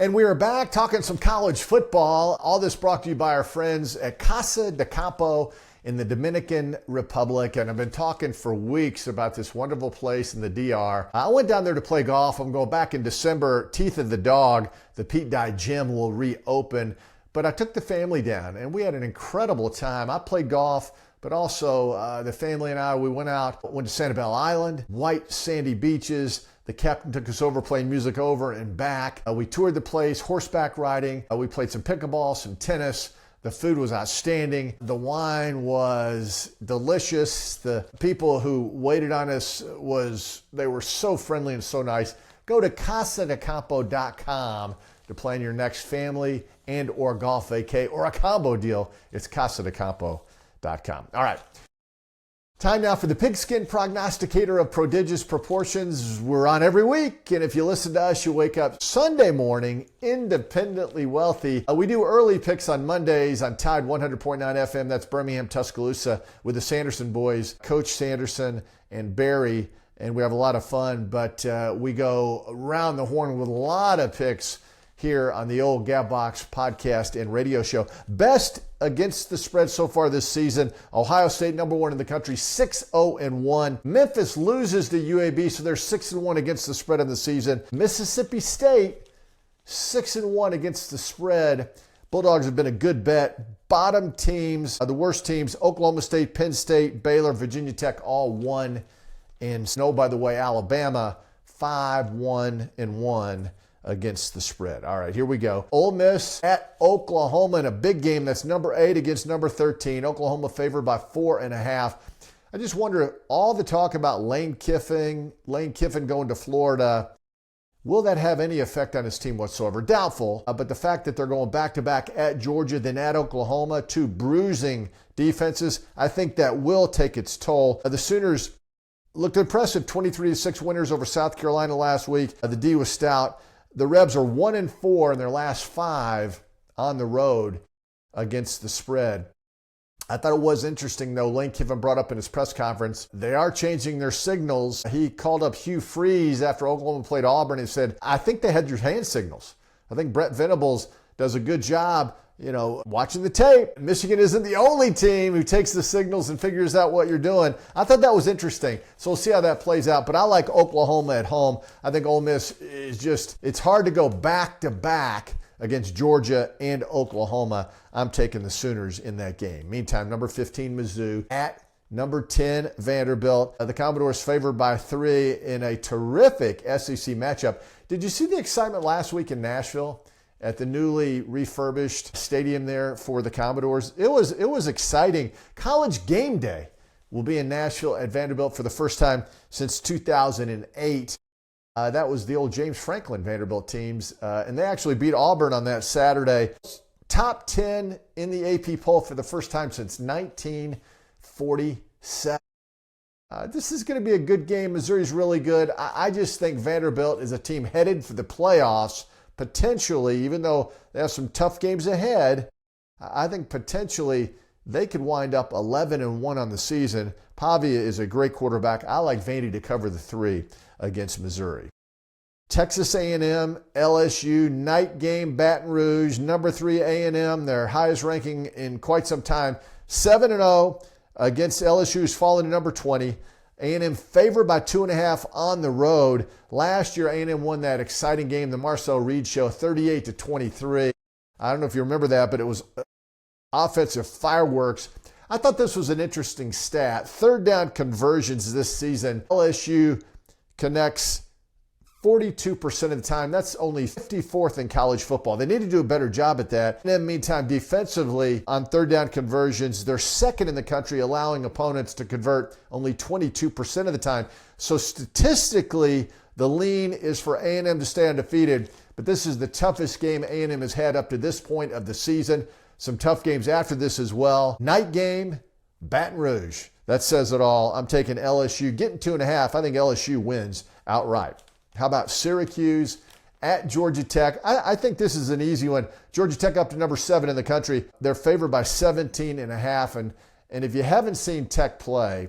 And we are back talking some college football. All this brought to you by our friends at Casa de Campo in the Dominican Republic. And I've been talking for weeks about this wonderful place in the DR. I went down there to play golf. I'm going back in December. Teeth of the Dog, the Pete Dye Gym, will reopen. But I took the family down and we had an incredible time. I played golf, but also the family and I, we went to Sanibel Island, white sandy beaches. The captain took us over playing music over and back. We toured the place, horseback riding. We played some pickleball, some tennis. The food was outstanding. The wine was delicious. The people who waited on us, they were so friendly and so nice. Go to casadecampo.com to plan your next family and or golf vacay or a combo deal. It's casadecampo.com. All right. Time now for the Pigskin Prognosticator of Prodigious Proportions. We're on every week, and if you listen to us, you wake up Sunday morning independently wealthy. We do early picks on Mondays on Tide 100.9 FM. That's Birmingham, Tuscaloosa, with the Sanderson boys, Coach Sanderson and Barry, and we have a lot of fun, but we go around the horn with a lot of picks here on the old Gab Box podcast and radio show. Best against the spread so far this season. Ohio State, number one in the country, 6-0-1. Memphis loses to UAB, so they're 6-1 against the spread in the season. Mississippi State, 6-1 against the spread. Bulldogs have been a good bet. Bottom teams, the worst teams, Oklahoma State, Penn State, Baylor, Virginia Tech, all 1. And snow, by the way, Alabama, 5-1-1. Against the spread. All right, here we go. Ole Miss at Oklahoma in a big game. That's number 8 against number 13. Oklahoma favored by 4.5. I just wonder, all the talk about Lane Kiffin going to Florida, will that have any effect on his team whatsoever? Doubtful, but the fact that they're going back-to-back at Georgia, then at Oklahoma, 2 bruising defenses, I think that will take its toll. The Sooners looked impressive, 23-6 winners over South Carolina last week. The D was stout. The Rebs are 1-4 in their last 5 on the road against the spread. I thought it was interesting, though, Lane Kiffin brought up in his press conference, they are changing their signals. He called up Hugh Freeze after Oklahoma played Auburn and said, I think they had your hand signals. I think Brett Venables does a good job, watching the tape. Michigan isn't the only team who takes the signals and figures out what you're doing. I thought that was interesting. So we'll see how that plays out. But I like Oklahoma at home. I think Ole Miss it's hard to go back-to-back against Georgia and Oklahoma. I'm taking the Sooners in that game. Meantime, number 15, Mizzou at number 10, Vanderbilt. The Commodores favored by 3 in a terrific SEC matchup. Did you see the excitement last week in Nashville at the newly refurbished stadium there for the Commodores? It was exciting. College game day will be in Nashville at Vanderbilt for the first time since 2008. That was the old James Franklin Vanderbilt teams, and they actually beat Auburn on that Saturday. Top 10 in the AP poll for the first time since 1947. This is going to be a good game. Missouri's really good. I just think Vanderbilt is a team headed for the playoffs. Potentially, even though they have some tough games ahead, I think potentially they could wind up 11-1 on the season. Pavia is a great quarterback. I like Vandy to cover the 3 against Missouri. Texas A&M, LSU, night game, Baton Rouge, number 3 A&M, their highest ranking in quite some time, 7-0 against LSU, who's fallen to number 20. A&M favored by 2.5 on the road. Last year, A&M won that exciting game, the Marcel Reed Show, 38-23. I don't know if you remember that, but it was offensive fireworks. I thought this was an interesting stat. 3rd down conversions this season. LSU connects 42% of the time. That's only 54th in college football. They need to do a better job at that. In the meantime, defensively, on 3rd down conversions, they're 2nd in the country, allowing opponents to convert only 22% of the time. So statistically, the lean is for A&M to stay undefeated, but this is the toughest game A&M has had up to this point of the season. Some tough games after this as well. Night game, Baton Rouge. That says it all. I'm taking LSU, getting 2.5. I think LSU wins outright. How about Syracuse at Georgia Tech? I think this is an easy one. Georgia Tech up to number 7 in the country. They're favored by 17.5. And if you haven't seen Tech play,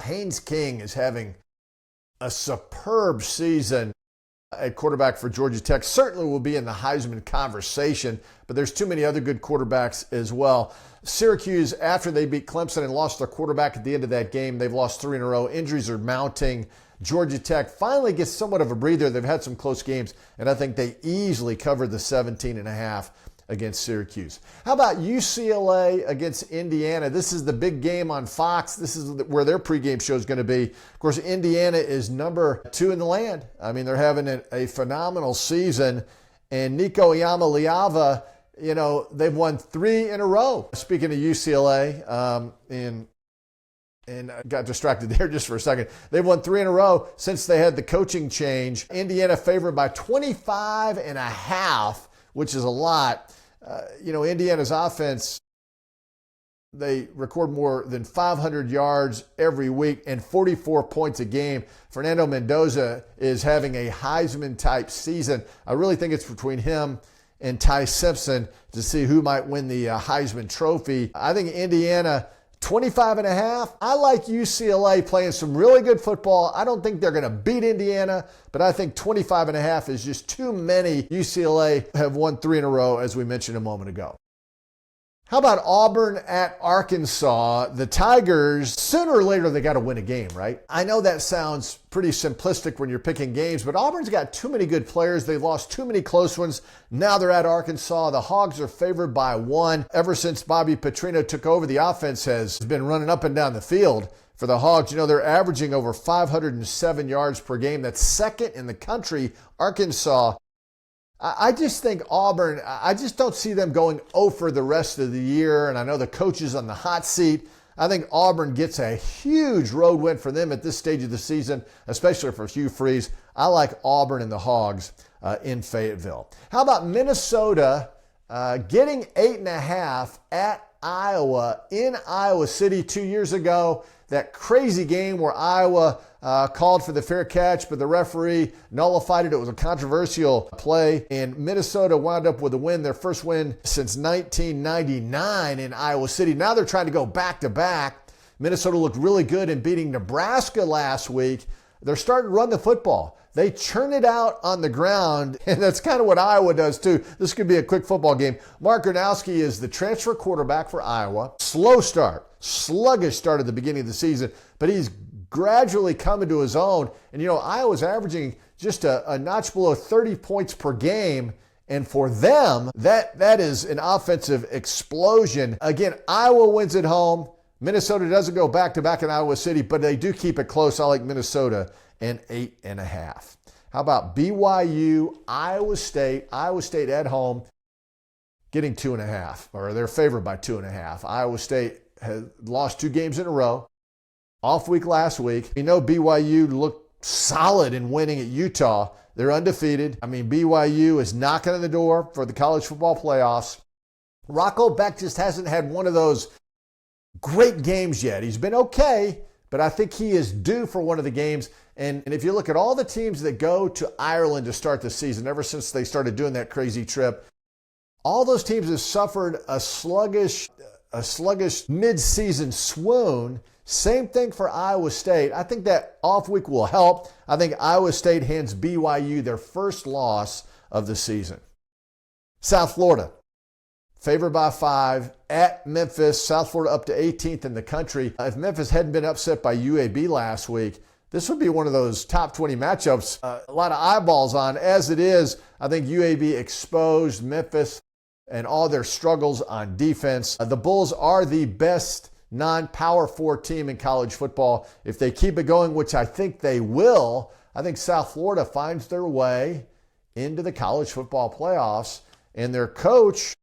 Haynes King is having a superb season. at quarterback for Georgia Tech. Certainly will be in the Heisman conversation, but there's too many other good quarterbacks as well. Syracuse, after they beat Clemson and lost their quarterback at the end of that game, they've lost 3 in a row. Injuries are mounting. Georgia Tech finally gets somewhat of a breather. They've had some close games, and I think they easily covered the 17.5 against Syracuse. How about UCLA against Indiana? This is the big game on Fox. This is where their pregame show is going to be. Of course, Indiana is number 2 in the land. I mean, they're having a phenomenal season. And Nico Iamaleava, they've won 3 in a row. Speaking of UCLA, and I got distracted there just for a second. They've won 3 in a row since they had the coaching change. Indiana favored by 25.5, which is a lot. Indiana's offense, they record more than 500 yards every week and 44 points a game. Fernando Mendoza is having a Heisman-type season. I really think it's between him and Ty Simpson to see who might win the Heisman Trophy. I think Indiana, 25.5. I like UCLA playing some really good football. I don't think they're going to beat Indiana, but I think 25.5 is just too many. UCLA have won 3 in a row, as we mentioned a moment ago. How about Auburn at Arkansas? The Tigers, sooner or later, they got to win a game, right? I know that sounds pretty simplistic when you're picking games, but Auburn's got too many good players. They've lost too many close ones. Now they're at Arkansas. The Hogs are favored by 1. Ever since Bobby Petrino took over, the offense has been running up and down the field for the Hogs. They're averaging over 507 yards per game. That's second in the country. Arkansas, I just think Auburn, I just don't see them going 0 for the rest of the year. And I know the coach is on the hot seat. I think Auburn gets a huge road win for them at this stage of the season, especially for Hugh Freeze. I like Auburn and the Hogs in Fayetteville. How about Minnesota getting 8.5 at Iowa in Iowa City 2 years ago? That crazy game where Iowa called for the fair catch, but the referee nullified it. It was a controversial play, and Minnesota wound up with a win, their first win since 1999 in Iowa City. Now they're trying to go back-to-back. Minnesota looked really good in beating Nebraska last week. They're starting to run the football. They churn it out on the ground, and that's kind of what Iowa does too. This could be a quick football game. Mark Gronowski is the transfer quarterback for Iowa. Slow start, sluggish start at the beginning of the season, but he's gradually coming to his own. And Iowa's averaging just a notch below 30 points per game. And for them, that is an offensive explosion. Again, Iowa wins at home. Minnesota doesn't go back-to-back in Iowa City, but they do keep it close. I like Minnesota and 8.5. How about BYU, Iowa State? Iowa State at home getting 2.5, or they're favored by 2.5. Iowa State has lost 2 games in a row. Off week last week. BYU looked solid in winning at Utah. They're undefeated. BYU is knocking on the door for the college football playoffs. Rocco Beck just hasn't had one of those great games yet. He's been okay, but I think he is due for one of the games. And if you look at all the teams that go to Ireland to start the season, ever since they started doing that crazy trip, all those teams have suffered a sluggish mid-season swoon. Same thing for Iowa State. I think that off week will help. I think Iowa State hands BYU their first loss of the season. South Florida, favored by 5 at Memphis. South Florida up to 18th in the country. If Memphis hadn't been upset by UAB last week, this would be one of those top 20 matchups. A lot of eyeballs on. As it is, I think UAB exposed Memphis and all their struggles on defense. The Bulls are the best non-Power 4 team in college football. If they keep it going, which I think they will, I think South Florida finds their way into the college football playoffs, and their coach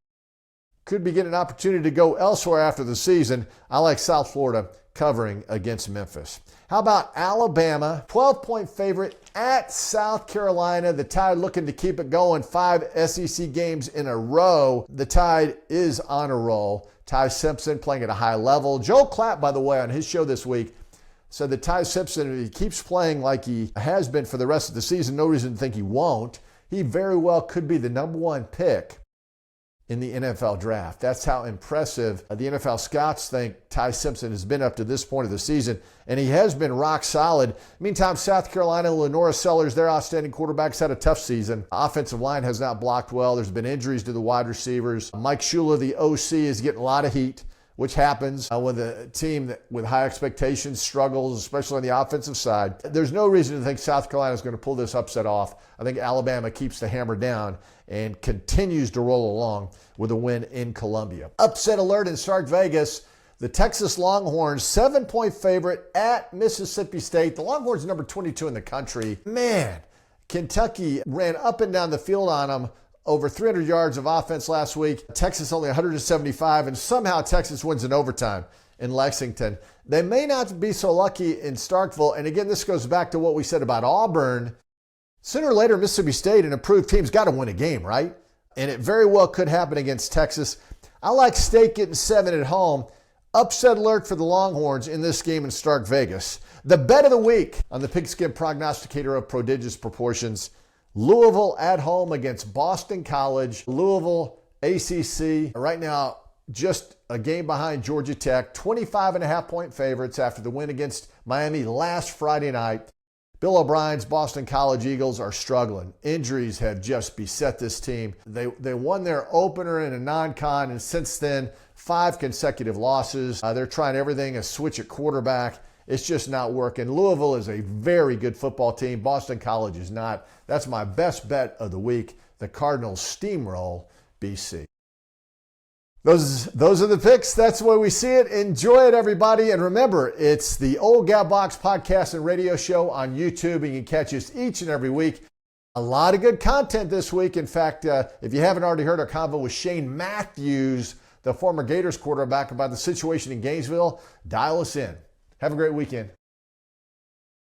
could be getting an opportunity to go elsewhere after the season. I like South Florida covering against Memphis. How about Alabama, 12-point favorite at South Carolina? The Tide looking to keep it going, 5 SEC games in a row. The Tide is on a roll. Ty Simpson playing at a high level. Joe Clapp, by the way, on his show this week, said that Ty Simpson, if he keeps playing like he has been for the rest of the season, no reason to think he won't. He very well could be the number 1 pick in the NFL draft. That's how impressive the NFL scouts think Ty Simpson has been up to this point of the season, and he has been rock solid. Meantime, South Carolina, Lenora Sellers, their outstanding quarterbacks, had a tough season. Offensive line has not blocked well. There's been injuries to the wide receivers. Mike Shula, the OC, is getting a lot of heat, which happens when the team with high expectations struggles, especially on the offensive side. There's no reason to think South Carolina is going to pull this upset off. I think Alabama keeps the hammer down and continues to roll along with a win in Columbia. Upset alert in Stark Vegas. The Texas Longhorns, 7-point favorite at Mississippi State. The Longhorns number 22 in the country. Man, Kentucky ran up and down the field on them. Over 300 yards of offense last week. Texas only 175, and somehow Texas wins in overtime in Lexington. They may not be so lucky in Starkville. And again, this goes back to what we said about Auburn. Sooner or later, Mississippi State, an improved team's got to win a game, right? And it very well could happen against Texas. I like State getting 7 at home. Upset alert for the Longhorns in this game in Stark Vegas. The bet of the week on the Pigskin Prognosticator of prodigious proportions. Louisville at home against Boston College. Louisville, ACC, right now just a game behind Georgia Tech. 25.5-point favorites after the win against Miami last Friday night. Bill O'Brien's Boston College Eagles are struggling. Injuries have just beset this team. They won their opener in a non-con, and since then, 5 consecutive losses. They're trying everything, a switch at quarterback. It's just not working. Louisville is a very good football team. Boston College is not. That's my best bet of the week. The Cardinals steamroll BC. Those are the picks. That's the way we see it. Enjoy it, everybody. And remember, it's the Old Gab Box podcast and radio show on YouTube, and you can catch us each and every week. A lot of good content this week. In fact, if you haven't already heard our convo with Shane Matthews, the former Gators quarterback, about the situation in Gainesville, dial us in. Have a great weekend.